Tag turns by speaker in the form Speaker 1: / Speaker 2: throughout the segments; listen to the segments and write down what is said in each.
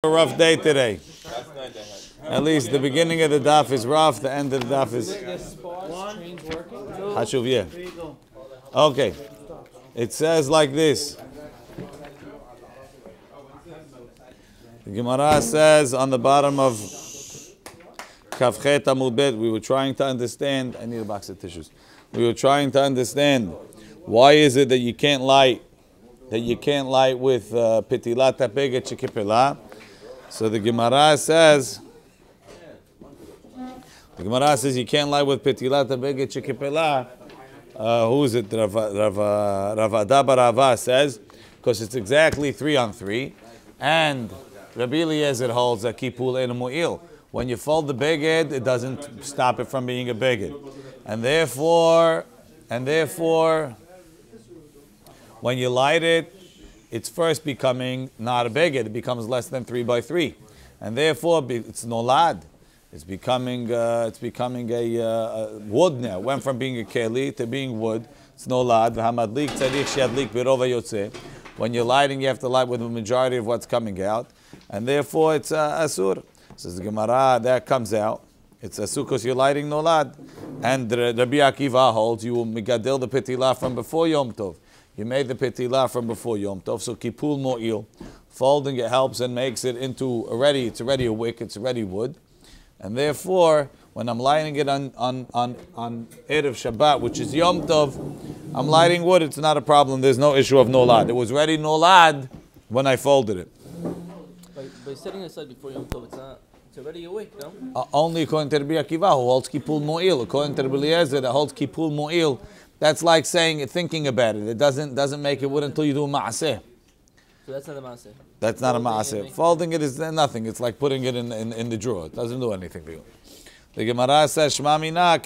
Speaker 1: A rough day today. At least the beginning of the daf is rough, the end of the daf is hashuv, yeah. Okay. It says like this. The Gemara says on the bottom of Chaf Tet Amud Bet, we were trying to understand, I need a box of tissues. We were trying to understand why is it that you can't light with petilat apega chikipela. So the Gemara says you can't light with petilat apega chikipela. Who is it? Rav Rava says because it's exactly 3 on 3, and Rabbi Eliezer holds that kipul ein mu'il. When you fold the beged, it doesn't stop it from being a beged, and therefore, when you light it, it's first becoming not a beged. It becomes less than 3 by 3, and therefore it's nolad. It's becoming a wood now. It went from being a keli to being wood. It's nolad. V'hamadlik tzarich she'adlik b'rova yotzeh. When you're lighting, you have to light with the majority of what's coming out, and therefore it's asur. Says the Gemara, that comes out. It's asur because you're lighting nolad. And Rabbi Akiva holds you will megadel the petilah from before Yom Tov. You made the petilah from before Yom Tov, so kipul mo'il. Folding it helps and makes it into it's already a wick, it's already wood. And therefore, when I'm lighting it on Erev Shabbat, which is Yom Tov, I'm lighting wood, it's not a problem. There's no issue of nolad. It was ready nolad when I folded it.
Speaker 2: By setting aside before Yom Tov, it's already awake, no?
Speaker 1: Only according to Rabbi Akiva, who holds kipul mo'il. According to Rabbi Eliezer, that holds kipul mo'il. That's like thinking about it. It doesn't make it wood until you do a ma'aseh.
Speaker 2: So that's not a ma'aseh.
Speaker 1: That's not a ma'aseh. Folding it is nothing. It's like putting it in the drawer. It doesn't do anything for you. The Gemara says, Shema mina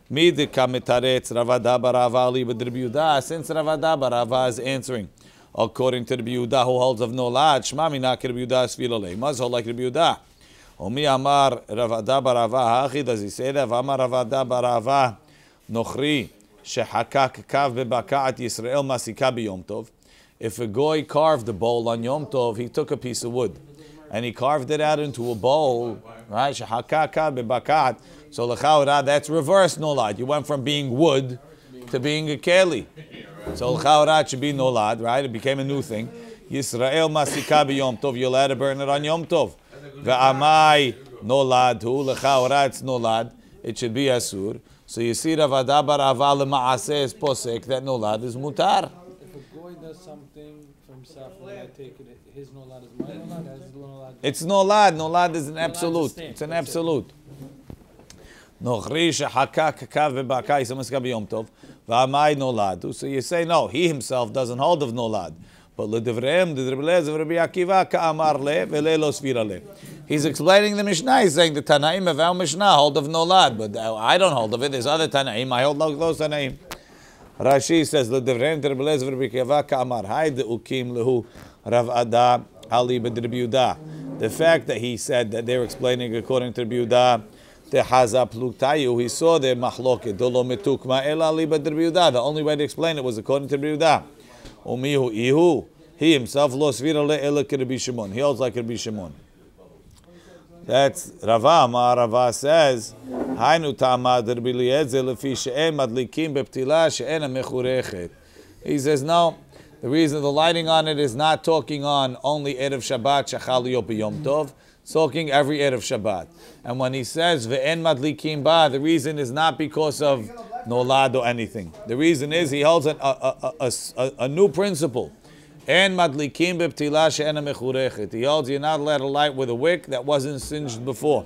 Speaker 1: midika mitaretz Ravada barava li b'Rabbi Yehuda. Since Ravada barava is answering according to Rabbi Yehuda, who holds of nolad, Shema mina Rabbi Yehuda svilolei. Must hold like Rabbi Yehuda. Omi amar Ravada barava hachi. Does he say that? Amar Ravada barava nochri shehakak kav bebaka'at Yisrael masika b'Yom Tov. If a goy carved a bowl on Yom Tov, he took a piece of wood and he carved it out into a bowl, right? Shehakaka bebakat. So l'chaura, that's reverse nolad. You went from being wood to being a keli. So l'chaura it should be nolad, right? It became a new thing. Yisrael masika b'Yom Tov. You're allowed to burn it on Yom Tov. Ve'amai nolad hu l'chaura. It's nolad. It should be asur. So you see, Ravada barava l'maaseh is posek that nolad is mutar.
Speaker 3: Does something for himself, when I take it, his nolad is my nolad, his nolad.
Speaker 1: It's nolad. Nolad is an absolute. It's an absolute. Nochri shehakak kav bebaka yisamaska b'Yom Tov v'amai nolad. So you say no. He himself doesn't hold of nolad, but ledivreim the Rabbi Akiva ka'amar le v'le lo svira le. He's explaining the Mishnah. He's saying the Tanaim of our Mishnah hold of nolad, but I don't hold of it. There's other Tanaim. I hold of those Tanaim. Rashi says, "L'devrem terbelez v'Rabbi Kamar Hayd ukim lehu Rav Ada Ali b'Rabbi Yehuda." The fact that he said that they're explaining according to Rabbi Yehuda, tehaza pluktayu. He saw their machloket dolo metukma el Ali b'Rabbi Yehuda. The only way to explain it was according to Rabbi Yehuda. Umihu ihu. He himself lo svira le ela Rabbi Shimon. He holds like Rabbi Shimon. That's Rava. Rava says, "Hainu tamad Rabbi Eliezer lefi she'en madlikim beptila she'en mechurechet." He says, no, the reason the lighting on it is not talking on only Erev Shabbat shachal yom b'Yom Tov. It's talking every Erev Shabbat. And when he says ve'en madlikim ba, the reason is not because of nolad or anything. The reason is he holds a new principle. En madlikim beptila she'ena mechurechet. He holds you're not allowed to light with a wick that wasn't singed before.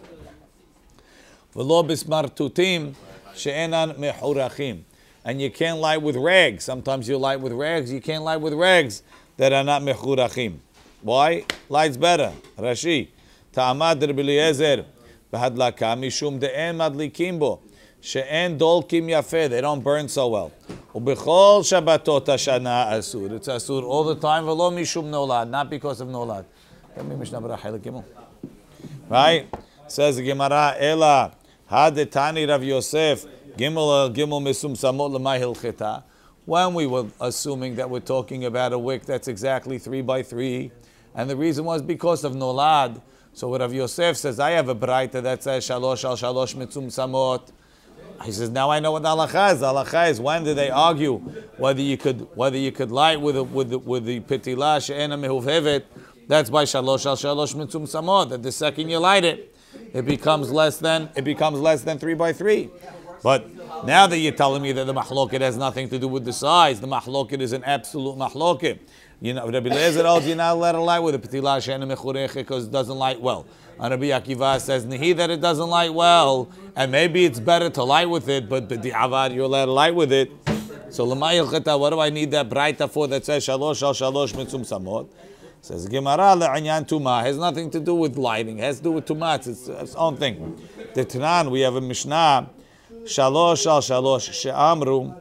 Speaker 1: V'lo bismartutim she'enan mechurachim. And you can't light with rags. Sometimes you light with rags. You can't light with rags that are not mechurachim. Why? Light's better. Rashi. Ta'amad Rabbi Eliezer b'hadlaka mishum de'en madlikim bo she'en dolkim yafeh. They don't burn so well. Ubechol Shabbatot Hashana asur. It's asur all the time. V'lo mishum nolad, not because of nolad. Right? Says the Gemara, Ela hadetani Rav Yosef gimel mesum samot l'may hilcheta. When we were assuming that we're talking about a wick that's exactly 3 by 3, And the reason was because of nolad. So what Rav Yosef says, I have a braita that says shalosh al shalosh mitzum samot. He says, now I know what the halacha is. The halacha is, when did they argue whether you could light with the pitila she'ena mehuvhevet? That's by shalosh al shalosh mitzum samot. That the second you light it, it becomes less than 3 by 3. But now that you're telling me that the mahloket has nothing to do with the size, the mahloket is an absolute mahloket. You know, Rabbi Lezer holds you're not allowed to light with a pitila she'ena mechureche because it doesn't light well. And Rabbi Akiva says, Nehi, that it doesn't light well, and maybe it's better to light with it, but the avad, you're allowed to light with it. So, what do I need that braita for that says, shalosh al shalosh mitzum samot? Says, Gemara le'anyan tuma, has nothing to do with lighting, it has to do with tuma, it's its own thing. The Tanan, we have a Mishnah, shalosh al shalosh, she'amru,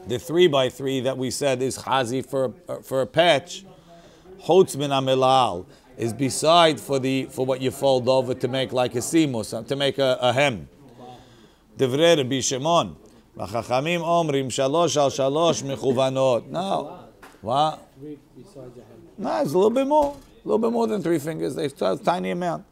Speaker 1: the 3 by 3 that we said is chazi for a patch, chutz min amelal, is beside for what you fold over to make like a simus, to make a hem. Divrei Rabbi Shimon, v'chachamim omrim shalosh al shalosh mechuvanot. No, what? No, it's a little bit more than 3 fingers. It's a tiny amount.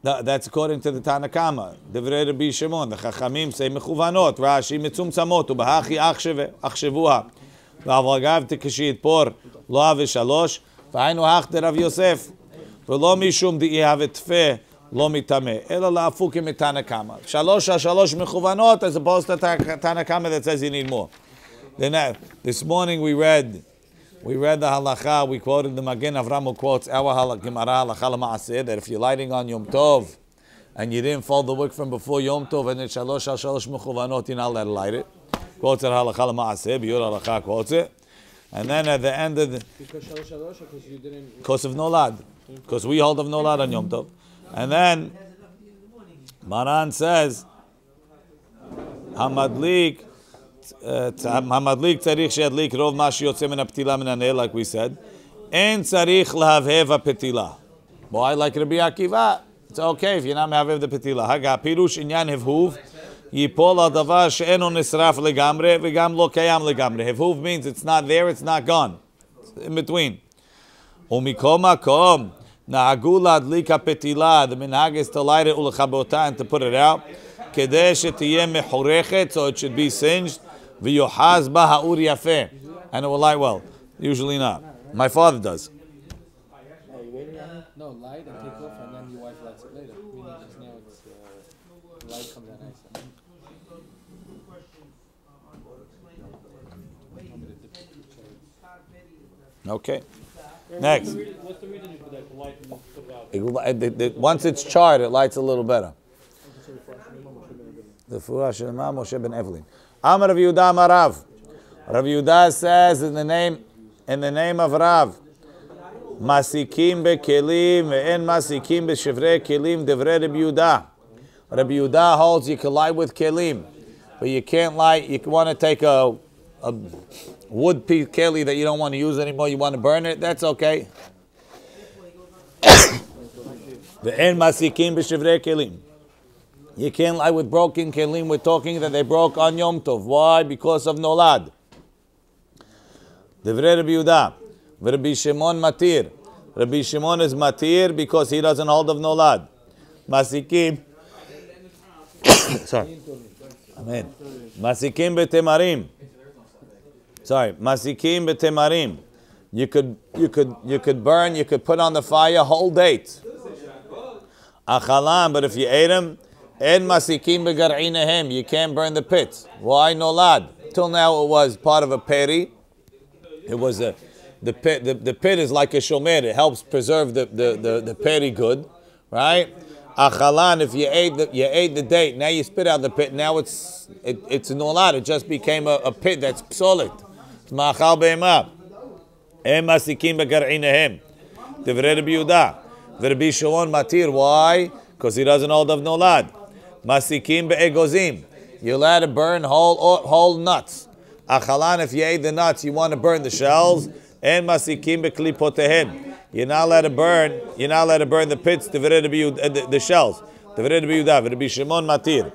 Speaker 1: That's according to the Tanakama. Divrei Rabbi Shimon, the chachamim say mechuvanot. Rashi mitzumtzamot u'bahachi achshevuha. ואגב תקשית פור לא אהבה 3 והיינו הך דרב יוסף ולא משום דאי אהבה תפה לא מטמא אלא להפוך מתנא קמא 3 על 3 מכוונות as opposed to Tana Kama that says you need more. Then this morning we read the halacha, we quoted the Magen Avram who quotes our Gemara halacha l'maaseh that if you're lighting on Yom Tov and you didn't fold the wick from before Yom Tov and it's 3 al 3 מכוונות, you're not allowed to light it. Quotes it halacha l'maaseh, Biyur halacha quotes it, and then at the end of the because of nolad, because we hold of nolad on Yom Tov, and then Maran says hamadlik tzarich she'adlik rov ma sheyotzeh min haptila min haneh, like we said, en tzarich lahavhev hapetila. Why, like Rabbi Akiva, it's okay if you're not mehavev the petila. Haga pirush inyan hevhuv. Yipol al davar she'eno nisraf legamre v'gam lo kayam legamre. Hevhuv means it's not there, it's not gone. It's in between. Umikol makom na'agu ladlik hapetila. The minhag is to light it ulechabota and to put it out. Kedei shetiyeh mechurechet, so it should be singed. V'yohaz ba ha'ur yafeh, and it will light well. Usually not. My father does.
Speaker 3: No, light and take off, and then your wife lights it later. Meaning just now it's the light comes out nice.
Speaker 1: Okay. Next.
Speaker 3: What's the reason you put that light and put it out?
Speaker 1: Once it's charred, it lights a little better. The Furash Imam Moshe ben Evelyn. Amar Rav Yehuda Amar Rav. Rav Yehuda says in the name of Rav, Masikim bekelim ve'en masikim b'shevrei kelim devrei Rabbi Yehuda. Rabbi Yehuda holds you can light with kelim, but you can't light. You want to take a wood piece keli that you don't want to use anymore. You want to burn it. That's okay. Ve'en masikim b'shevrei kelim. You can't light with broken kelim. We're talking that they broke on Yom Tov. Why? Because of nolad. Devrei Rabbi Yehuda. Rabbi Shimon matir. Rabbi Shimon is matir because he doesn't hold of nolad. Masikim. Sorry. Amen. Masikim betemarim. Sorry. Masikim betemarim. You could burn. You could put on the fire whole date. Achalam, but if you ate them, en masikim begar'inehem. You can't burn the pits. Why nolad? Till now it was part of a peri. It was the pit is like a shomer. It helps preserve the peri good, right? Achalan, if you ate the date, now you spit out the pit. Now it's nolad. It just became a pit that's solid. It's ma'achal be'emah. Em masikim begar'inehem. Divrei Rabbi Yehuda. Rabbi Shimon matir. Why? Because he doesn't hold of nolad. Masikim be'egozim. You're allowed to burn whole nuts. Achalan, if you ate the nuts, you want to burn the shells. And masikim beklipotehem. You're not allowed to burn the pits, the shells. Rabbi Shimon matir.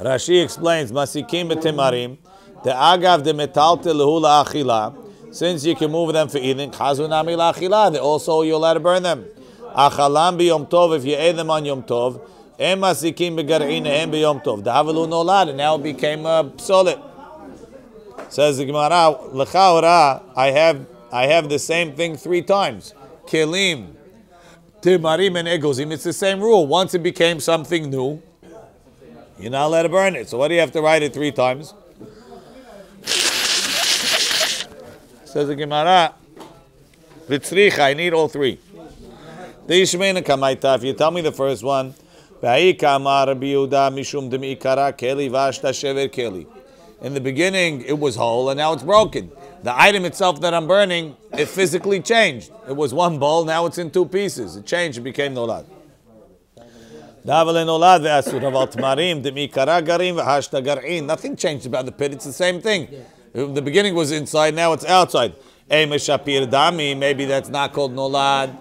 Speaker 1: Rashi explains, masikim betemarim. The agav the metalte lehula achila. Since you can move them for eating, chazunami la'achila. They also you're allowed to burn them. Achalam b'yom tov, if you ate them on yom tov. Em masikim b'gar'inehim b'yom tov. Da'avalu nolad, and now it became psolet. Says the Gemara, l'chaora, I have the same thing 3 times. Kelim, timarim, and egozim. It's the same rule. Once it became something new, you're not allowed to burn it. So what do you have to write it 3 times? Says the Gemara, v'tzricha, I need all 3. The Yishmeina kamaita, if you tell me the first one, v'ha'ika amar Rabbi Yehuda mishum demi'ikara keli v'ashta shever keli. In the beginning, it was whole, and now it's broken. The item itself that I'm burning, it physically changed. It was 1 bowl, now it's in 2 pieces. It changed, it became nolad. Nothing changed about the pit, it's the same thing. The beginning was inside, now it's outside. Maybe that's not called nolad,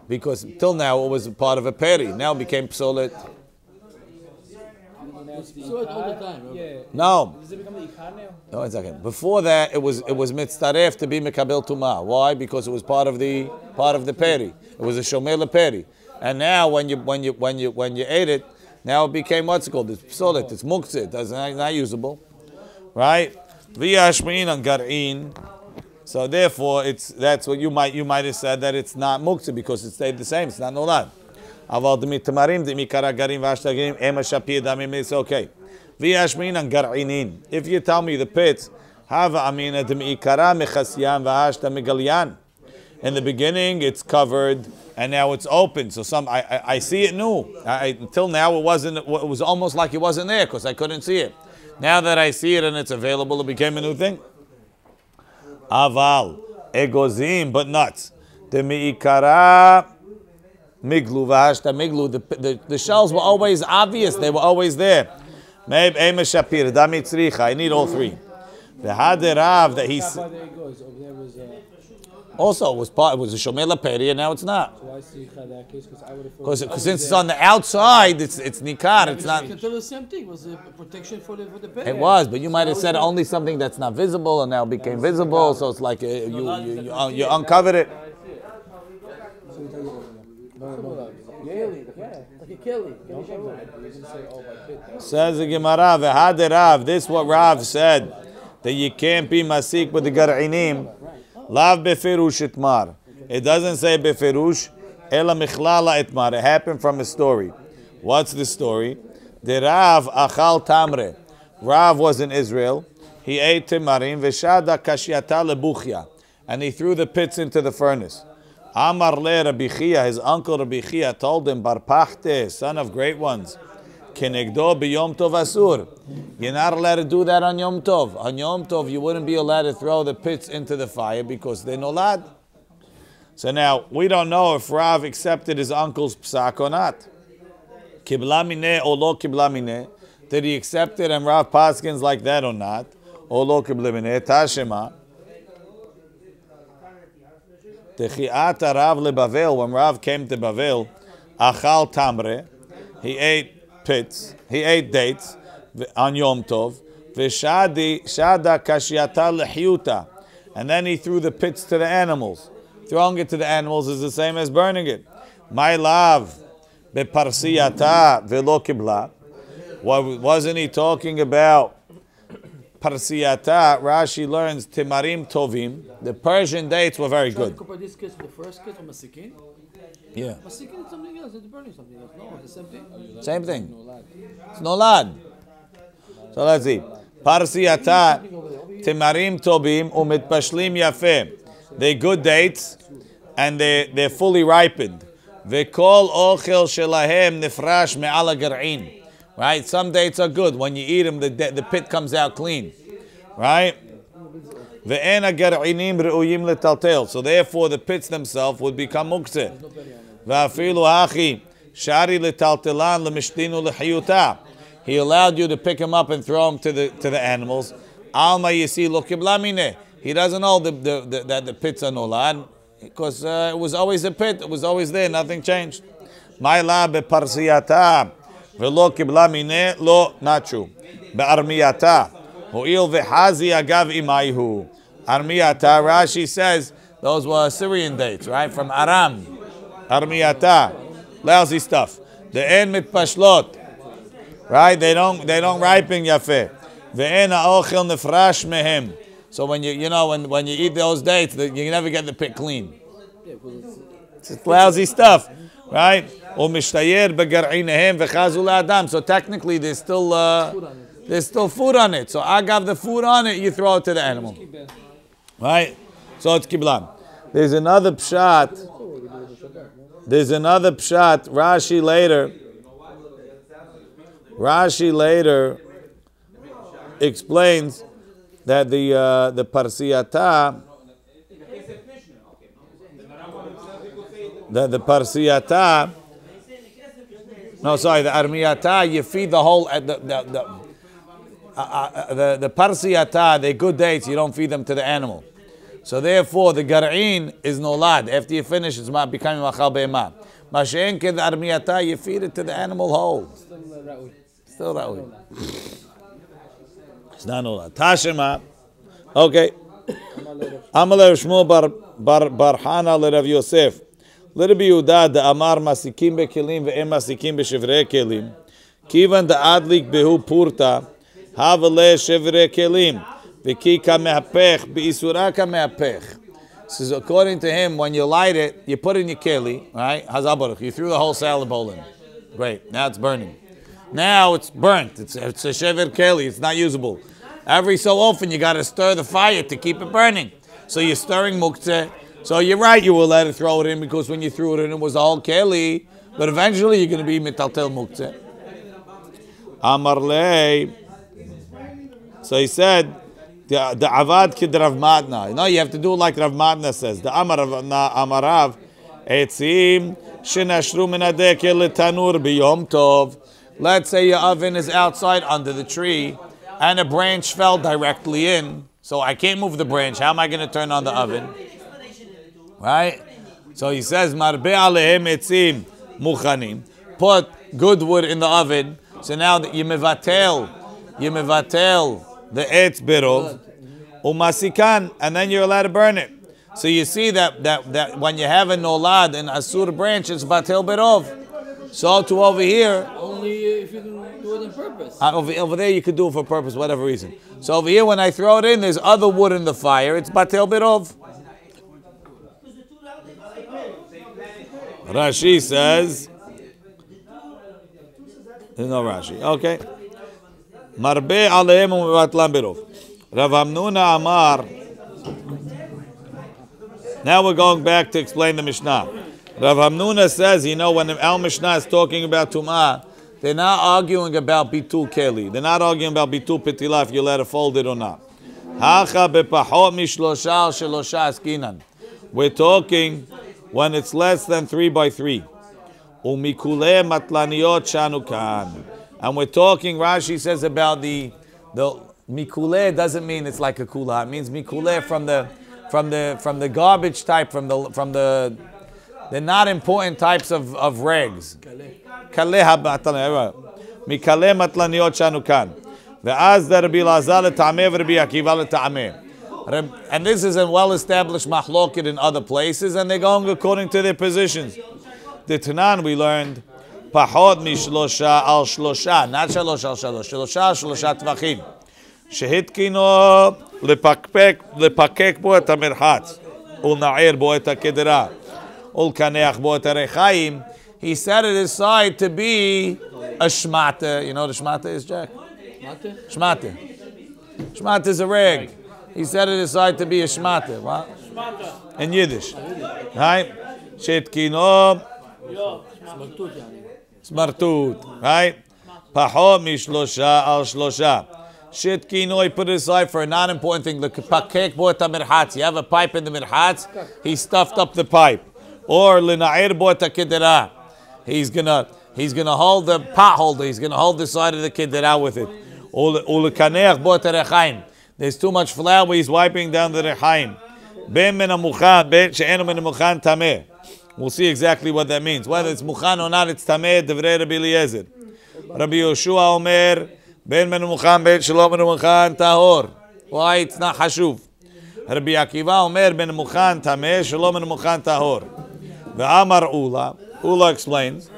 Speaker 1: because till now it was part of a peri. Now it became psolet.
Speaker 2: So it all the time.
Speaker 3: Yeah.
Speaker 1: No.
Speaker 3: Does it become the ikar now?
Speaker 1: No, 1 second. Before that, it was mitzaref to be mekabel tumah. Why? Because it was part of the peri. It was a shomer leperi. And now, when you ate it, now it became what's it called? It's psolet. It's muktzeh. It's not usable, right? V'yashmin and gar'in. So therefore, that's what you might have said, that it's not muktzeh because it stayed the same. It's not nolad. Aval d'mitamarim d'mikara garim v'ashtagim ema shapir damim. It's okay. V'yashmin and gar'inin. If you tell me the pits hava amina d'mikara mechasyan v'ashta megalyan. In the beginning, it's covered, and now it's open. So I see it new. Until now, it wasn't. It was almost like it wasn't there because I couldn't see it. Now that I see it and it's available, it became a new thing. Aval egozim, but nuts. D'mikara miglu v'hashta miglu. The shells were always obvious. They were always there. Maybe ema shapir damit tzricha. I need all 3. The haderav that he. Also, it was a shomer laperi, and now it's not.
Speaker 3: So I see that case because I would have.
Speaker 1: Because since it's on the outside, it's nikar. It's not.
Speaker 2: You can tell the same thing. It was a protection for the pet.
Speaker 1: It was, but you might have said only something that's not visible, and now it became visible. So it's like you uncovered it. Says the Gemara, v'haderav. This is what Rav said, that you can't be masik with the gar'inim. Lav beferush itmar. It doesn't say beferush, ela michlala itmar. It happened from a story. What's the story? The Rav achal tamre. Rav was in Israel. He ate timarim v'shada kashiata lebuchya, and he threw the pits into the furnace. Amar le Rabbi Chia, his uncle Rabbi Chia told him, Bar Pachte, son of great ones, Kenegdo b'Yom Tov asur. You're not allowed to do that on Yom Tov. On Yom Tov, you wouldn't be allowed to throw the pits into the fire because they're nolad. So now, we don't know if Rav accepted his uncle's psak or not. Kibla mineh or lo kibla mineh. Did he accept it and Rav paskins like that or not? Or lo kibla mineh. Tashema. Techiat Rav leBavel. When Rav came to Bavel, achal tamre. He ate pits. He ate dates on Yom Tov. V'shada kashiata lehiyuta. And then he threw the pits to the animals. Throwing it to the animals is the same as burning it. My love, beparsiyata velo kibla. Wasn't he talking about parsiyata? Rashi learns timarim tovim. The Persian dates were very good.
Speaker 2: Compare this case with the first case of Masikin.
Speaker 1: Yeah.
Speaker 2: Masikin is something else. It's burning something else. No, it's the same thing.
Speaker 1: Same thing. It's nolad. So let's see. Parsiyata timarim tovim umitpashlim yafeh. They're good dates, and they're fully ripened. V'kol ochel shelahem nifrash me'ala gar'in. Right? Some dates are good. When you eat them, the pit comes out clean. Right? Ve'ena gar'inim re'uyim letaltel. So therefore, the pits themselves would become muktzeh. Va'afilu hachi shari letaltelan lemishtinu lehiyuta. He allowed you to pick them up and throw them to the animals. Alma yisi lo kibla mineh. He doesn't know that the pits are nolad because it was always a pit. It was always there. Nothing changed. My la beparsiyata velo kibla mineh lo not true. Be'armiyata Ho'il v'hazi agav imayhu. Armiyata, Rashi says, those were Assyrian dates, right? From Aram. Armiyata. Lousy stuff. The en mitpashlot. Right? They don't ripen yafeh. Ve'en ha'ochel nefrash mehem. So when when you eat those dates, you never get the pit clean. It's lousy stuff, right? U'mishtayer begar'inehem v'chazu la'adam. So technically, there's still food on it. So agav the food on it, you throw it to the animal, right? So it's kiblan. There's another pshat. Rashi later explains that the parsiyata, the armiyata, you feed the whole the parsiyata, they're good dates, you don't feed them to the animal. So therefore, the gar'in is nolad. After you finish, it's becoming machal be'emah. Mashen ke the armiyata, you feed it to the animal whole. Still ra'ui. It's not nolad. Tashema. Okay. Amalei Shmuel bar Hana l'Rav Yosef. L'Rabbi Yehuda the amar masikim bekelim ve'em masikim b'shevrei kelim. Kivan the adlik behu purta. Havale shevrei kelim. V'kika me'apech b'isura ka me'apech. This is according to him, when you light it, you put it in your keli, right? Hazabaruch. You threw the whole salad bowl in. Great. Now it's burning. Now it's burnt. It's a shever keli. It's not usable. Every so often you got to stir the fire to keep it burning. So you're stirring muktzeh. So you're right, you will let it throw it in because when you threw it in, it was a whole keli. But eventually you're going to be mitaltel muktzeh. Amarlei. So he said, the avad kid Rav Matna. No, you have to do it like Rav Matna says. The amarav etzim shenashru min hadekel letanur biyom tov. Let's say your oven is outside under the tree, and a branch fell directly in. So I can't move the branch. How am I going to turn on the oven? Right? So he says, marbe alehem etzim muchanim. Put good wood in the oven. So now that you mevatel the etz birov, umasikan, and then you're allowed to burn it. So you see that when you have a nolad and asur branch, it's batel birov. So to over here,
Speaker 2: only if you can do it on purpose.
Speaker 1: Over there you could do it for purpose, whatever reason. So over here, when I throw it in, there's other wood in the fire. It's batel birov. Rashi says, there's no Rashi. Okay. Marbe alehem u'mevatlan birov. Rav Hamnuna Amar. Now we're going back to explain the Mishnah. Rav Hamnuna says, when the Al Mishnah is talking about Tum'ah, they're not arguing about Bitul Keli. They're not arguing about Bitul Petilah, if you let it fold it or not. Hacha bepachot mishlosha shelosha askinan. We're talking when it's less than 3 by 3. Umikule matlaniot shanukan. And we're talking, Rashi says, about the mikule doesn't mean it's like a kula. It means mikule from the garbage type, from the not important types of regs. Mikale matlaniot shanukan. Ve'az da Rabbi Lazar le'tameh v'Rabbi Akiva le'tameh. And this is a well-established mahloket in other places, and they're going according to their positions. The Tanan we learned, pachot mishlosha al shlosha, not shalosh al shalosh, shlosha al shlosha tvachim. Shehitkino lepakek bo et hamerchatz, ulna'ir bo et hakedera, ulkaneach bo et harechaim. He set it aside to be a shmata. You know what a shmata is, Jack? Shmata. Shmata is a reg. He set it aside to be a shmata. What? In Yiddish. Right? Shetkino. Smartut. Right? Pachot mishlosha al shlosha. Shetkino, he put it aside for a non-important thing. Look, pakek bo et hamerchatz. You have a pipe in the merchatz. He stuffed up the pipe. Or lina'ir bo et hakedera. He's gonna hold the pot holder. He's gonna hold the side of the kedera with it. Ulekaneach bo et harechaim. There's too much flour. He's wiping down the rechaim. Ben min hamuchan, ben she'enu min hamuchan tameh. We'll see exactly what that means. Whether it's muchan or not, it's tameh. Devrei Rabbi Eliezer. Rabbi Yoshua Omer Ben menumukhan, ben shalom menumukhan, tahor. Why? It's not hashuv. Rabbi Akiva Omer menumukhan tameh, shalom menumukhan, tahor. Ve'amar Ula. Ula explains.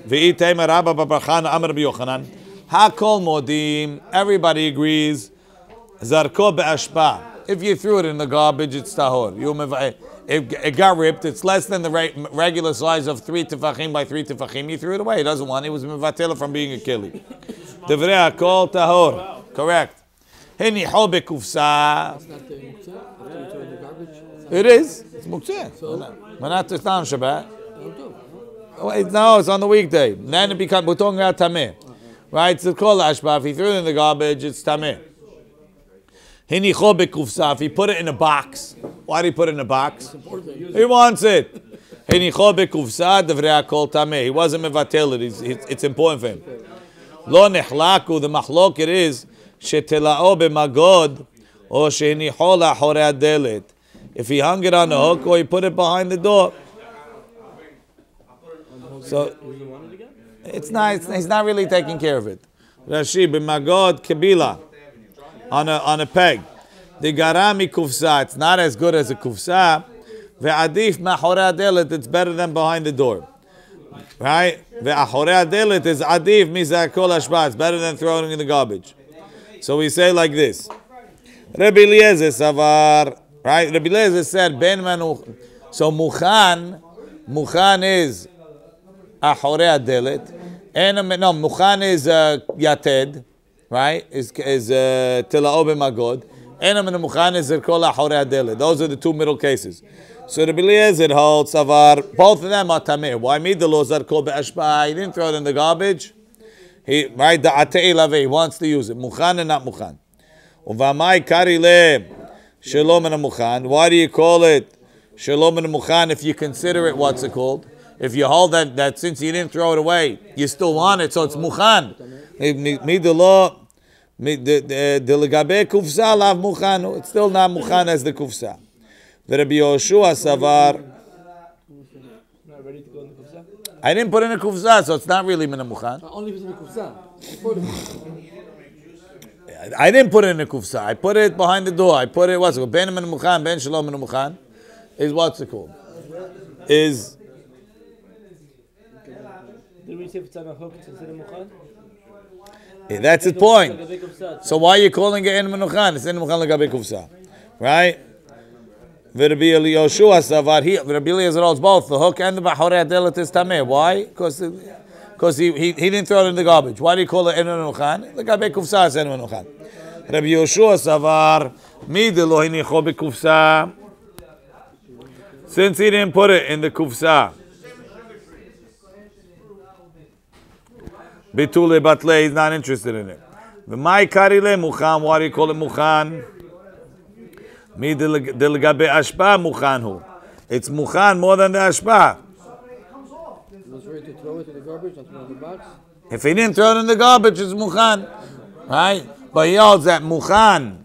Speaker 1: Ve'itema Rabba Babrachan Amar Rabbi Yochanan. Hakol modim. Everybody agrees. Zarko be'ashpa. If you threw it in the garbage, it's tahor. It got ripped. It's less than the regular size of 3 tefachim by 3 tefachim. You threw it away. He doesn't want it. It was mevatel from being a keli. Devrei hakol tahor. Correct. Heniho bekufsa. It is. It's muktzeh. Manat Islam Shabbat. No, it's on the weekday. Then it becomes, we're talking about tameh. Right? It's called ashba. If he threw it in the garbage, it's tameh. Hinicho bekufsa. If he put it in a box. Why did he put it in a box? He wants it. Hinicho bekufsa devrei hakol tameh. He wasn't mevatel it. It's important for him. Lo nechlaku. The machlok it is shetelao b'magod or shehinicho la'chorei adelet. If he hung it on the hook or he put it behind the door. So it's nice. He's not really taking care of it. Rashi b'magod kebila on a peg. The garami kufsa. It's not as good as a kufsa. Ve'adif ma'chorei adelet. It's better than behind the door. Right? Ve'achorei adelet is adif mizakol hashba. It's better than throwing it in the garbage. So we say like this. Rabbi Eliezer savar. Right? Rabbi Eliezer said ben manu. So muchan is Ahorei adelet, and no muchan is yated, right? Is tilao b'magod, and muchan is kol ahorei adelet. Those are the two middle cases. So Rabbi Eliezer holds savar. Both of them are tameh. Why made the law zarko be'ashba? He didn't throw it in the garbage. He right the atei lave. He wants to use it. Muchan and not muchan. Uvamai kari le shalom and muchan. Why do you call it shalom and muchan if you consider it what's it called? If you hold that since you didn't throw it away, you still want it, so it's muchan. It's still not muchan as the kufsa. Rabbi Yoshua savar.
Speaker 3: Not ready to go in the kufsa?
Speaker 1: I didn't put in a kufsa, so it's not really min muchan.
Speaker 2: Only if it's in the kufsa.
Speaker 1: I didn't put it in a kufsa. I put it behind the door. I put it what's it called? Ben min muchan, ben shalom min muchan. Is what's it called? Is.
Speaker 3: Did we say if it's on a hook, it's instead of muchan?
Speaker 1: That's the point. So why are you calling it in menuchan? It's in menuchan legabe kufsa, right? Rabbi Yoshua savar. Rabbi Eliezer holds both the hook and the b'chorei adelet is tameh. Why? Because he didn't throw it in the garbage. Why do you call it in menuchan? Legabe kufsa is in menuchan. Rabbi Yoshua savar. Mi de lo hinicho bekufsa. Since he didn't put it in the kufsa. Bitule batle, he's not interested in it. V'mai karile muchan, why do you call it muchan? Mi delgabe ashpa muchan hu. It's muchan more than the ashpa.
Speaker 2: He was ready to throw it in the garbage, not throw it in the box.
Speaker 1: If he didn't throw it in the garbage, it's muchan. Right? But he holds that muchan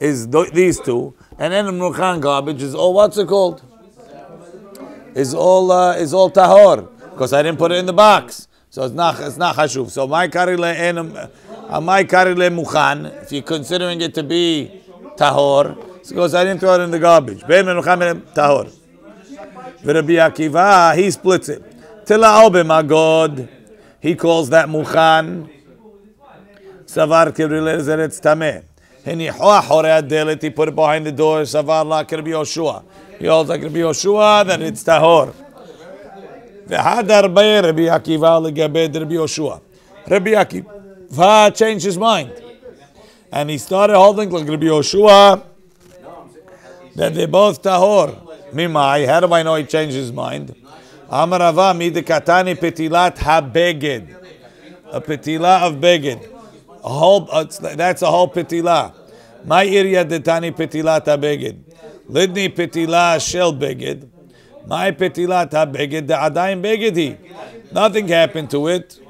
Speaker 1: is these two, and then the muchan garbage is all, what's it called? Is all tahor. Because I didn't put it in the box. So it's not hashuv. So my karile muchan. If you're considering it to be tahor, it's because I didn't throw it in the garbage. Ben menuchan tahor. Rabbi Akiva he splits it. Tilao b'magod. He calls that muchan. Savar k'Eliezer it's tameh. Hiniho achorei adelet. He put it behind the door. Savar la Rabbi Yoshua. He holds like Rabbi Yoshua that it's tahor. Rabbi Akiva changed his mind, and he started holding like Rabbi Yoshua that they both tahor. Mimai, how do I know he changed his mind? Amarava midikatani petilat habeged, a petila of beged, that's a whole petila. My area detani petilat habeged, lidni petila shel beged. My petilat ha-beged da'adayim begedi. Nothing happened to it,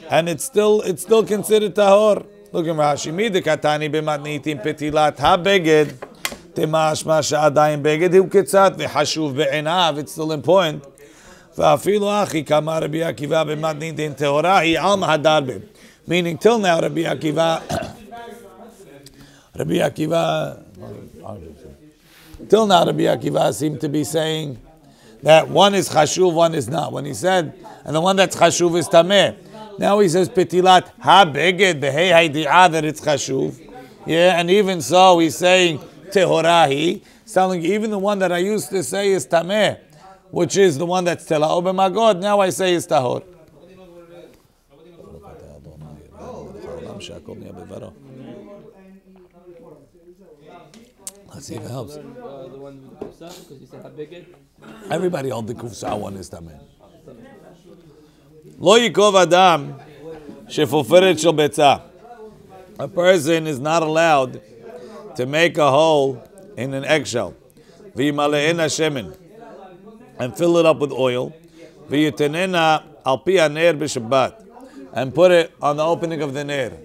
Speaker 1: and it's still considered tahor. Look at Rashi. Mide katani b'matnitin petilat ha-beged temash ma she'adayim beged hu ketzat v'hashuv be'enav. It's still important. V'afilu achi kama Rabbi Akiva b'matnitin tehora hi alma hadarbe. Meaning, till now, Rabbi Akiva, till now, Rabbi Akiva seemed to be saying that one is chashuv, one is not. When he said, and the one that's chashuv is tameh. Now he says, petilat ha-beged, behei haydi'ah, that it's chashuv. Yeah, and even so, he's saying, tehorahi. It's telling you, even the one that I used to say is tameh, which is the one that's tela'o b'magod, now I say is tahor. Let's see if it helps.
Speaker 2: The one with the kufsa, because you said ha-beged.
Speaker 1: Everybody hold the kufsa, one is tameh. Lo yikov adam shefoferet shel betzah. A person is not allowed to make a hole in an eggshell. V'yimale'ena shemen, and fill it up with oil. V'yitenena al pi haner b'Shabbat, and put it on the opening of the ner.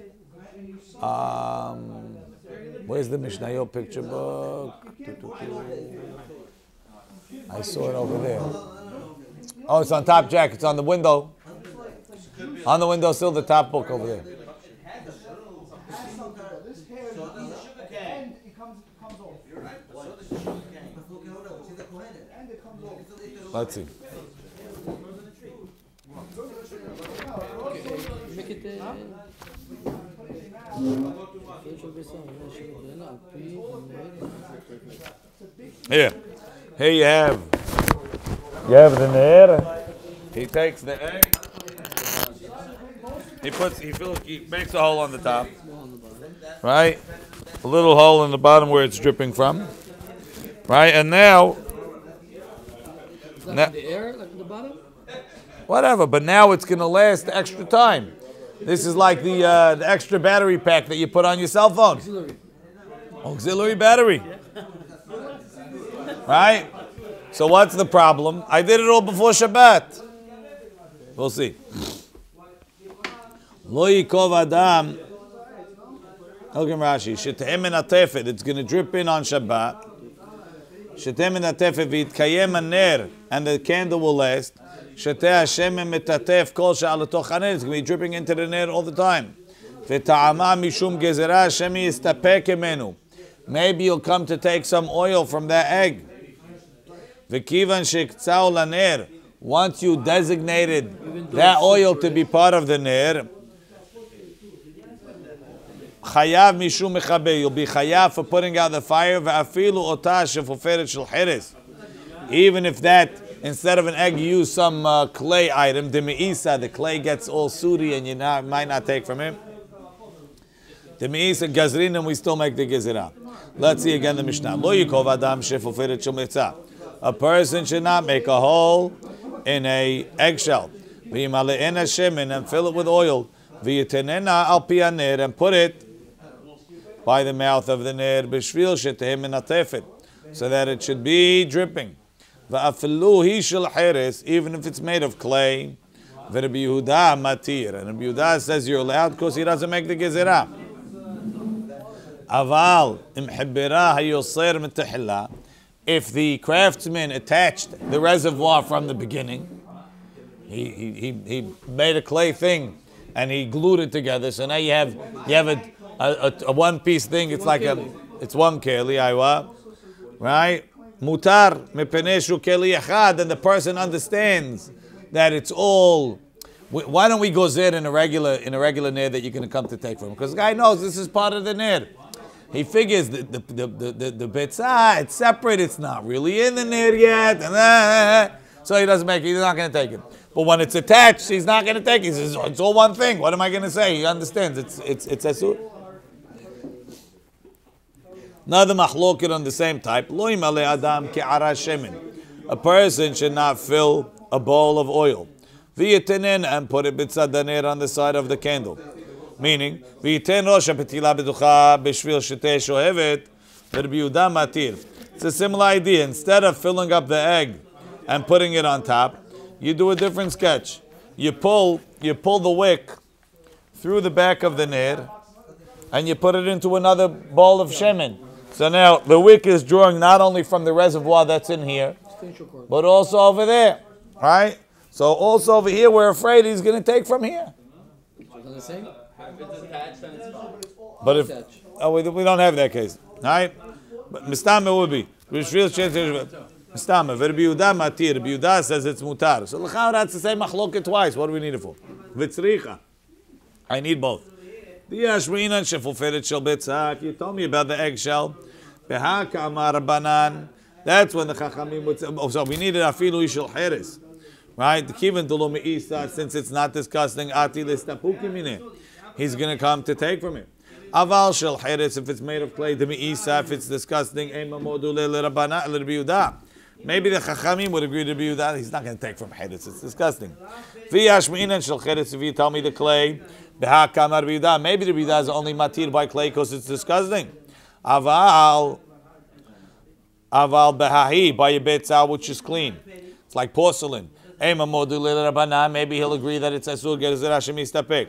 Speaker 1: Where's the Mishnayot picture book? I saw it over there. Oh, it's on top, Jack. It's on the window. On the windowsill, the top book over there. Let's see. Here you have the ner. He takes the egg. He makes a hole on the top, right? A little hole in the bottom where it's dripping from, right? And now,
Speaker 2: the air, like in the bottom?
Speaker 1: Whatever, but now it's going to last extra time. This is like the extra battery pack that you put on your cell phone. Auxiliary battery. Right? So what's the problem? I did it all before Shabbat. We'll see. Lo yikov adam. Look at Rashi. Shetem min atefet. It's going to drip in on Shabbat. Shetem min atefet v'yitkayem haner, and the candle will last. Sheteh Hashem metatef kol she'al hatoch haner. It's going to be dripping into the ner all the time. V'ta'ama mishum gezerah Hashem yistapek emenu. Maybe you'll come to take some oil from that egg. V'kivan she'ktzau laner. Once you designated that oil to be part of the ner, chayav mishum mechaber. You'll be chayav for putting out the fire. Ve'afilu otah shefoferet shel cheres. Even if that, instead of an egg, you use some clay item, the me'isa, the clay gets all sooty and you might not take from him. The me'isa gazrin, and we still make the gezerah. Let's see again the Mishnah. Lo yikov adam shefoferet shel metzah. A person should not make a hole in a eggshell. V'yimale'ena shemen, and fill it with oil. V'yitenena al pi haner, and put it by the mouth of the ner, b'shvil shetehem min atefet, so that it should be dripping. V'afilu hi shel cheres, even if it's made of clay. V'Rabbi Yehuda matir, and Rabbi Yehuda says you're allowed because he doesn't make the gezerah. Aval im hibera hayoser mitahila. If the craftsman attached the reservoir from the beginning, he made a clay thing and he glued it together. So now you have a one piece thing. It's like it's one keli, aywa, right? Mutar mepeneshu keli echad, and the person understands that it's all. Why don't we go zed in a regular ner that you're going to come to take from? Because the guy knows this is part of the ner. He figures the betzah, it's separate, it's not really in the ner yet, so he's not going to take it. But when it's attached, he's not going to take it. He says, it's all one thing. What am I going to say? He understands. It's asur. Another machloket on the same type. Lo yimale adam ke'ara shemen. A person should not fill a bowl of oil. V'yitenen, and put it b'tzad haner, on the side of the candle. Meaning, v'yiten rosh ha'petila b'ducha b'shvil sheteh shohevet, Rabbi Yehuda matir. It's a similar idea. Instead of filling up the egg and putting it on top, you do a different sketch. You pull the wick through the back of the ner, and you put it into another bowl of shemen. So now the wick is drawing not only from the reservoir that's in here, but also over there, right? So also over here, we're afraid he's going to take from here.
Speaker 2: it's attached, then it's fine.
Speaker 1: But if we don't have that case, right? But mistama would be mistama. Rabbi Yehuda matir. Rabbi Yehuda says it's mutar. So l'chayr that's the same machloket twice. What do we need it for? V'tzricha. I need both. The yashrinan shefuferet shel betzak. You told me about the eggshell. Behaka amar banan. That's when the chachamim would say. Oh, so we needed afilu ishel cheres, right? The kiven delo meisa, since it's not disgusting. Ati listapuki mine. He's going to come to take from it. Aval shel cheres, if it's made of clay, the meisa, if it's disgusting. Ema module l'rabana l'Rabbi Yehuda. Maybe the chachamim would agree to Rabbi Yehuda. He's not going to take from cheres. It's disgusting. V'yashminan shel cheres. If you tell me the clay, behaka amar Rabbi Yehuda. Maybe the Rabbi Yehuda is only matir by clay because it's disgusting. Aval behahi by a betzah which is clean. It's like porcelain. Maybe he'll agree that it's asur gezer Hashem istapek.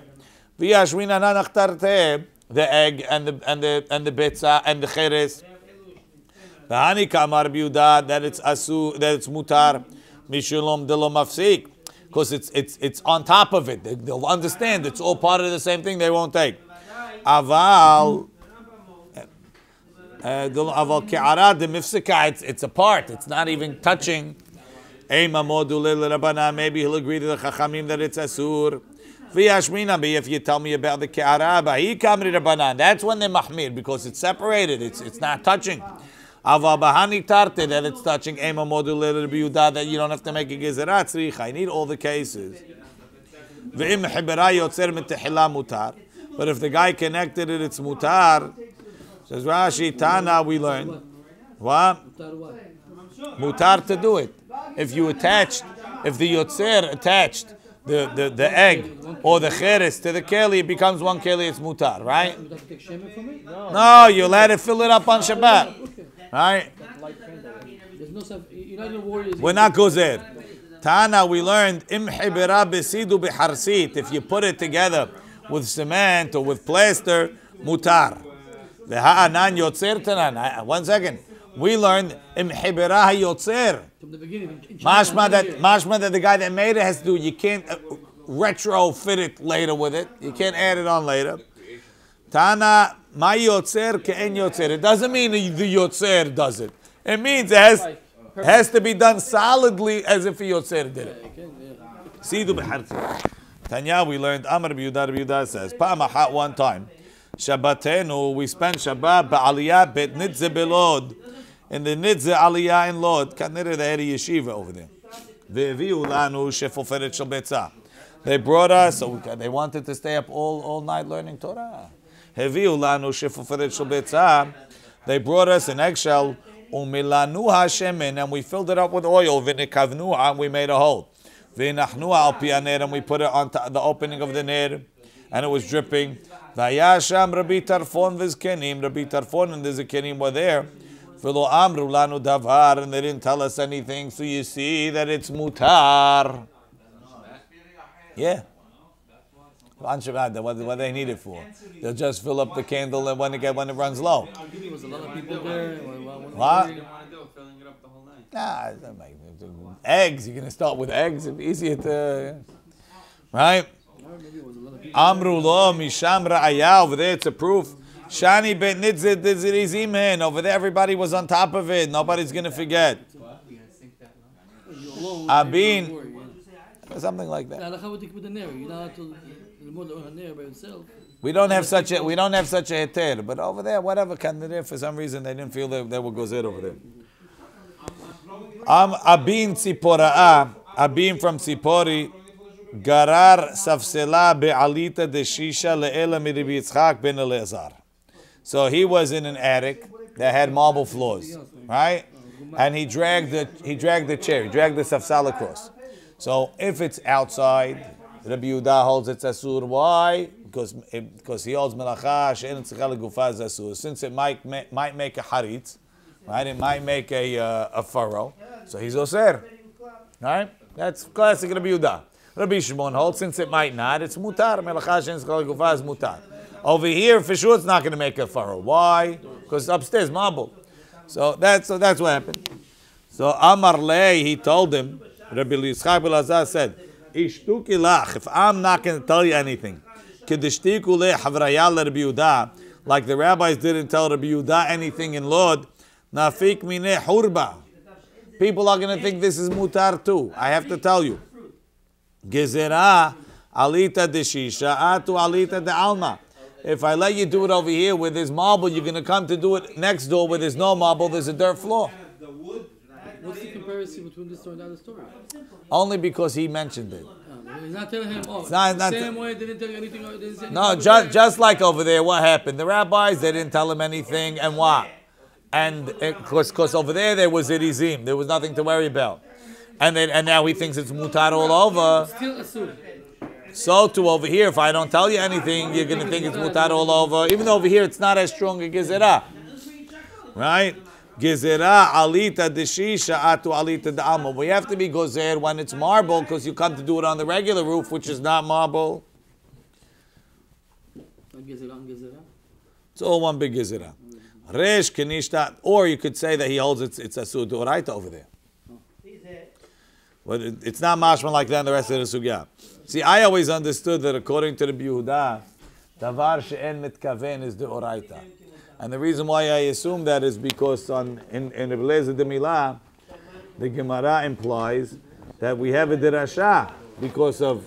Speaker 1: V'yashwina nanachtarteh, the egg and the betzah and the cheres. V'hani kamar biuda that it's asur, that it's mutar mishulom delo mafsik, because it's on top of it. They'll understand it's all part of the same thing. They won't take. Aval. It's a part. It's not even touching. Maybe he'll agree to the chachamim that it's asur. If you tell me about the ke'ara, that's when they mahmir because it's separated. It's not touching. That it's touching. That you don't have to make a gezerat. I need all the cases. But if the guy connected it, it's mutar. Says Rashi, Tana, we learn. What? Mutar to do it. If the yotzer attached the egg or the cheres to the keli, it becomes one keli, it's mutar, right? No, you let it fill it up on Shabbat. Right? We're not gozer. Tana, we learned, imhibira besidu biharsit. If you put it together with cement or with plaster, mutar. One second. We learned imhibirah yotzer. From the beginning. Mashma that the guy that made it has to do. You can't retrofit it later with it. You can't add it on later. Tana ma yotzer ke'en yotzer. It doesn't mean the yotzer does it. It means it has to be done solidly as if the yotzer did it. Sidu b'harzi. Tanya, we learned Amar B'Yehuda says, Pa'amahat one time. Shabbatenu, we spent Shabbat ba'aliyah bet Nidze belod, in the Nidze aliyah in Lod. Kanere they had a yeshiva over there. Ve'eviu lanu shefoferet shel betzah. They brought us, so they wanted to stay up all night learning Torah. Heviu lanu shefoferet shel betzah. They brought us an eggshell, umilanu hashemen, and we filled it up with oil. V'nikavnuha, and we made a hole. V'nachnuha al pianer, and we put it on the opening of the ner, and it was dripping. Vayasham Rabbi Tarfon v'zkenim. Rabbi Tarfon and the zkenim were there. V'lo amru lanu davar, and they didn't tell us anything. So you see that it's mutar. Yeah. On Shabbat, what do they need it for? They'll just fill up the candle and when it runs low.
Speaker 2: Was a lot of people there.
Speaker 1: What? Nah, eggs. You're gonna start with eggs. It's easier to, right? Amru lo misham ra'aya. Over there, it's a proof. Shani bet nitzid dizirizimen. Over there, everybody was on top of it. Nobody's gonna forget. Abin, something like that. We don't have such a heter, but over there, whatever candidate, for some reason they didn't feel that there were gozer over there. Abin Tzipora, Abin from Tzipori, Garar Safsela be'alita de Shisha le'ela mi Rabbi Yitzchak ben Elazar. So he was in an attic that had marble floors, right? And he dragged the chair, he dragged the Safsal across. So if it's outside, Rabbi Yehuda holds it's asur. Why? Because he holds melacha she'en tzricha legufa is asur. Since it might make a haritz, right? It might make a furrow. So he's oser, right? That's classic Rabbi Yehuda. Rabbi Shimon holds since it might not, it's mutar. Melacha she'en tzricha legufa is mutar. Over here, for sure, it's not going to make a furrow. Why? Because upstairs marble. So that's what happened. So Amar Lei, he told him. Rabbi Yitzchak ben Elazar said, "Ishtuki lach." If I'm not going to tell you anything, kedishtiku le havraya le Rabbi Yehuda, like the rabbis didn't tell Rabbi Yehuda anything in Lod, nafik mine hurba. People are going to think this is mutar too. I have to tell you. Gezerah alita de shisha atu alita de alma. If I let you do it over here where there's marble, you're going to come to do it next door where there's no marble, there's a dirt floor.
Speaker 2: What's the comparison between this story and the other story?
Speaker 1: Only because he mentioned it.
Speaker 2: He's not telling him,
Speaker 1: It's not
Speaker 2: same way, didn't tell you anything. Didn't say
Speaker 1: no,
Speaker 2: anything
Speaker 1: just like over there, what happened? The rabbis, they didn't tell him anything, and what? And because over there was irizim, there was nothing to worry about. And now he thinks it's mutar all over.
Speaker 2: Still assume.
Speaker 1: So too over here, if I don't tell you anything, you're going to think it's mutar all over. Even though over here it's not as strong as gezerah. Right? Gezerah alita deshisha atu alita de alma. We have to be gozer when it's marble because you come to do it on the regular roof, which is not marble. It's all one big gezerah. Resh kenishta, or you could say that he holds it's asur d'oraita over there. Well, it's not mashman like that in the rest of the sugya. See, I always understood that according to the Yehuda, davar she'en mitkaven is d'oraita. And the reason why I assume that is because in Rebbe de Milah, the Gemara implies that we have a derasha because of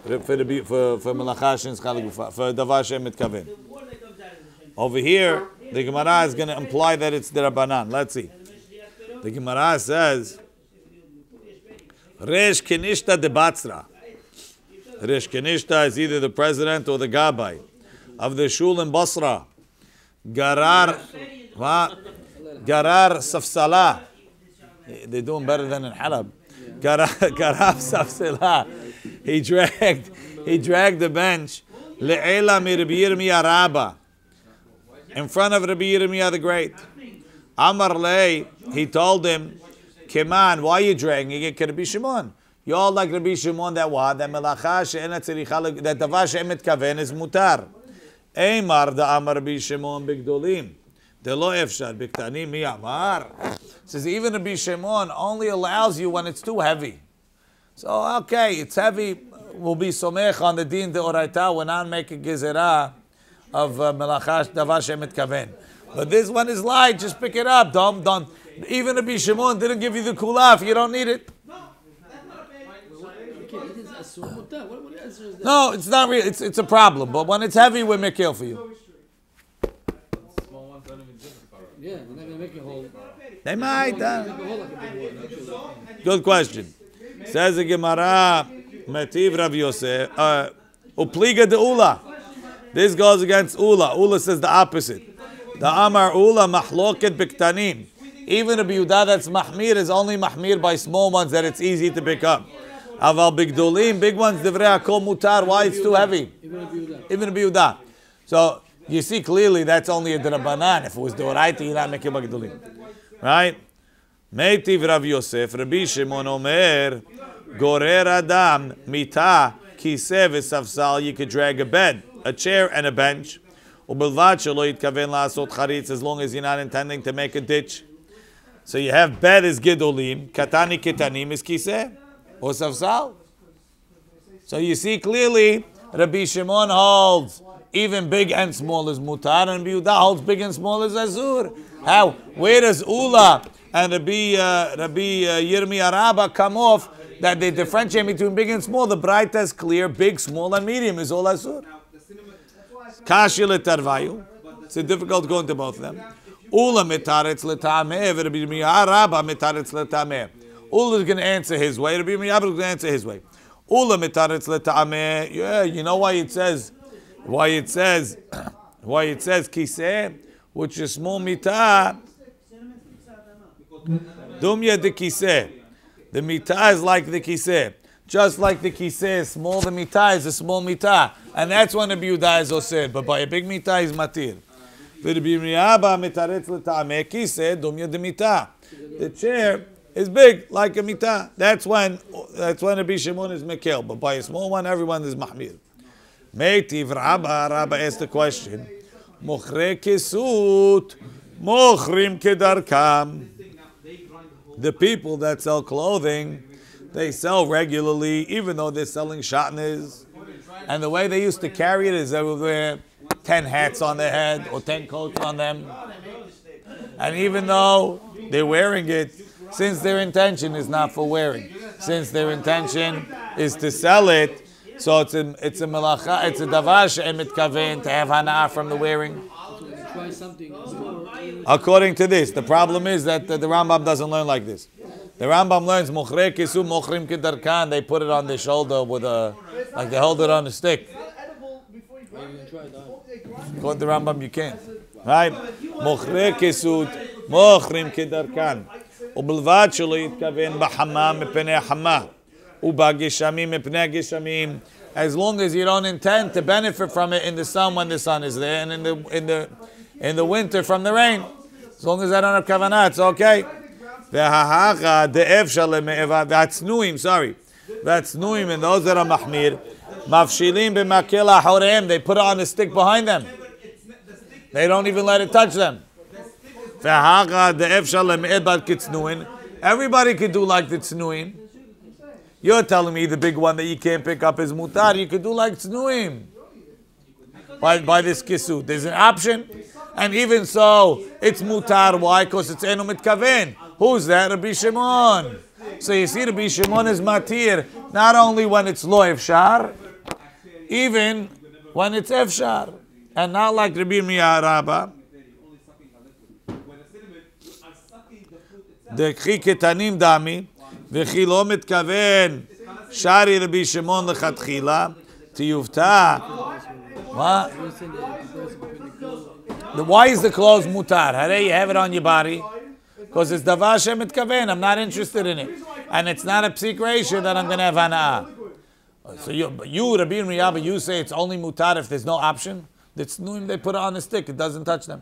Speaker 1: for melacha for davar she'en mitkaven. Over here, the Gemara is going to imply that it's the Rabbanan. Let's see. The Gemara says, Resh Kenishta de Batzra. Resh Kenishta is either the president or the Gabbai of the Shul in Basra. Garar Safsala. They're doing better than in Halab. Garar Safsala. He dragged the bench. Le'ela mi Rabbi Yirmiyah Rabba. In front of Rabbi Yirmiyah the Great. Amar Lei, he told him, Keman, why are you dragging it? Rabbi Shimon. You all like Rabbi Shimon that what? That melacha she'ena tziricha, that davar she'emet kaven is mutar. Eimar da amar Rabbi Shimon bigdolim. De lo efshar biktanim mi amar. Says even Rabbi Shimon only allows you when it's too heavy. So okay, it's heavy. We'll be somech on the din de oraita. We're not making gezerah of melacha davar she'emet kaven. But this one is light. Just pick it up. Don't. Even Rabbi Shimon didn't give you the kulaf. You don't need it. No, it's not real. It's a problem. But when it's heavy, we're mikil for you.
Speaker 2: Yeah, they're not going to make you whole.
Speaker 1: They might. Good question. Says the Gemara, Metiv Rav Yosef, Upliga de Ula. This goes against Ula. Ula says the opposite. The Amar Ula mahloket biktanim. Even Rabbi Yehuda that's mahmir is only mahmir by small ones that it's easy to pick up. Aval bigdolim, big ones, divrei hakol mutar. Why it's too heavy? Even Rabbi Yehuda. So you see clearly that's only a drabanan. If it was doraita, you're not making bigdolim, right? Meitiv Rav Yosef, Rabbi Shimon Omer, gorer adam mita kiseh v'safsal. You could drag a bed, a chair, and a bench. Ubelvad shelo yitkaven la'asot charitz, as long as you're not intending to make a ditch. So you have bed is gidolim, katani ketanim is kiseh, or safsal. So you see clearly, Rabbi Shimon holds even big and small is mutar, and Rabbi Yehuda holds big and small is azur. How? Where does Ula and Rabbi Yirmiyah Rabba come off that they differentiate between big and small? The bright is clear, big, small, and medium is all azur. Kashi letarvayu. It's difficult going to both of them. Ula mitaretz letameh, Rabbi Yirmiyah Rabba mitaretz letameh. Ula is going to answer his way. Rabbi Yirmiyah Rabba is going to answer his way. Ula mitaretz letameh. Yeah, you know why it says kiseh, which is small mitah. Dumya de kiseh. The mitah is like the kiseh. Just like the kiseh is small, the mitah is a small mitah. And that's when the Yehuda is osir. But by a big mitah is matir. The chair is big, like a mitah. That's when Rabbi Shimon is mekel. But by a small one, everyone is mahmir. Meitiv Rabba asked the question. Mochre kesut, mochrim kedarkam. The people that sell clothing, they sell regularly, even though they're selling shatnez. And the way they used to carry it is they would wear 10 hats on their head or 10 coats on them. And even though they're wearing it, since their intention is not for wearing, since their intention is to sell it, so it's a melacha, it's a davar she'em mitkaven to have hana'ah from the wearing. According to this, the problem is that the Rambam doesn't learn like this. The Rambam learns muchre kisu mochrim kidarkan. They put it on the shoulder with like they hold it on a stick. According to the Rambam, you can't. Right? Mochre kisut mochrim kidarkan. ובלבד שלא יתכוון בחמה מפני החמה ובגשמים מפני הגשמים, as long as you don't intend to benefit from it in the sun when the sun is there, and in the winter from the rain. As long as I don't have kavanah, it's okay. והצנועים, sorry, והצנועים, and those that are mahmir, mafshilim b'makil ahoreim, they put it on the stick behind them. They don't even let it touch them. Everybody could do like the tznuim. You're telling me the big one that you can't pick up is mutar. You could do like tznuim by this kisut. There's an option, and even so, it's mutar. Why? Because it's enu mitkaven. Who's that? Rabbi Shimon. So you see, Rabbi Shimon is matir not only when it's lo efshar, even when it's efshar, and not like Rabbi Rabbah. דקחי קטנים דמי, וכי לא מתכוון שרי רבי שמעון לכתחילה, תיובתא. What? Why is the clothes mutar? Hare, you have it on your body. Because it's davar shemitkaven. I'm not interested in it. And it's not a psik ratio that I'm going to have hana'ah. So you, Rabbi Rabbah, you say it's only mutar if there's no option? The tznuim, they put it on the stick. It doesn't touch them.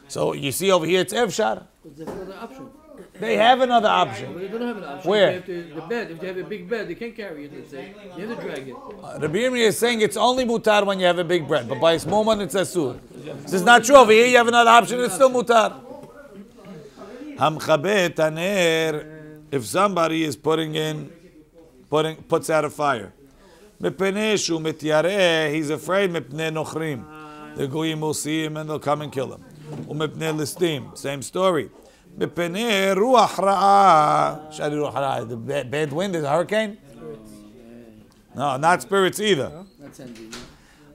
Speaker 1: So you see over here, it's efshar. They have another option.
Speaker 2: Well, they don't have an option.
Speaker 1: Where?
Speaker 2: The bed. If they have a big bed, they can't carry it. Let's say you have to drag it.
Speaker 1: Rabbi Yirmiyah is saying it's only mutar when you have a big bread, but by a small one it's asur. This is not true. Over here you have another option. It's still mutar. Hamchabet taner. If somebody is puts out a fire, mepeneshu mityareh, he's afraid mepnei nochrim. The goyim will see him and they'll come and kill him. Umepnei listim. Same story. The bad wind is a hurricane? No, not spirits either.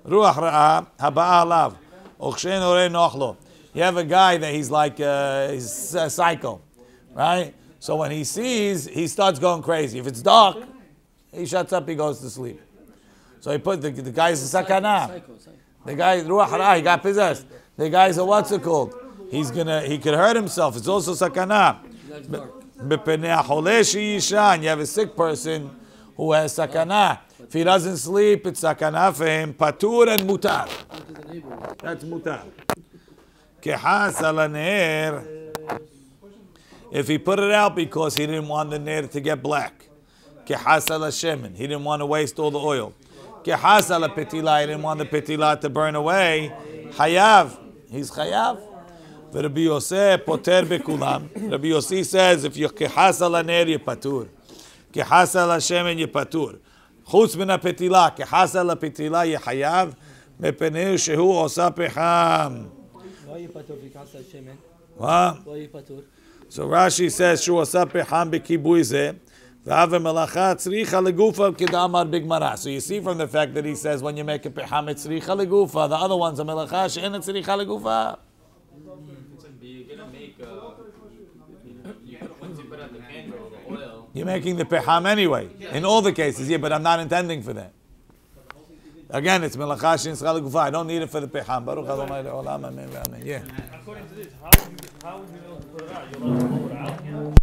Speaker 1: Ruach ra'a haba'a alav. Ochshen orei nochlo. You have a guy that he's like he's a psycho, right? So when he sees, he starts going crazy. If it's dark, he shuts up, he goes to sleep. So he put the guy's a sakana. The guy ruach ra'a, he got possessed. The guy's a what's it called? He could hurt himself. It's also sakana. You have a sick person who has sakana. If he doesn't sleep, it's sakana for him. Patur and mutar. That's mutar. Kehas ala ner. If he put it out because he didn't want the ner to get black. Kehas ala shemen. He didn't want to waste all the oil. Kehas ala petila. He didn't want the petila to burn away. Hayav. He's chayav. Rabbi Yosef poter bekulam. Rabbi Yossi says if you kehas ala ner you patur, kehas ala shemen you patur. Chutz min petila kehas ala petila you hayav mepenei shehu osa pecham.
Speaker 2: Why you patur if you kehas ala shemen?
Speaker 1: What?
Speaker 2: Why you patur?
Speaker 1: So Rashi says shehu osa pecham bekibui zeh v'ave melacha tzricha legufa k'damar bigmara. So you see from the fact that he says when you make a pecham it's tzricha legufa. The other ones are melacha she'en tzricha legufa. You're making the peham anyway. In all the cases, yeah, but I'm not intending for that. Again, it's melacha shin tzricha legufa. I don't need it for the peham. Baruch Adonai le'olam, amen, amen. Yeah.
Speaker 4: According to this, how would you know to put it out? You're allowed to put it out?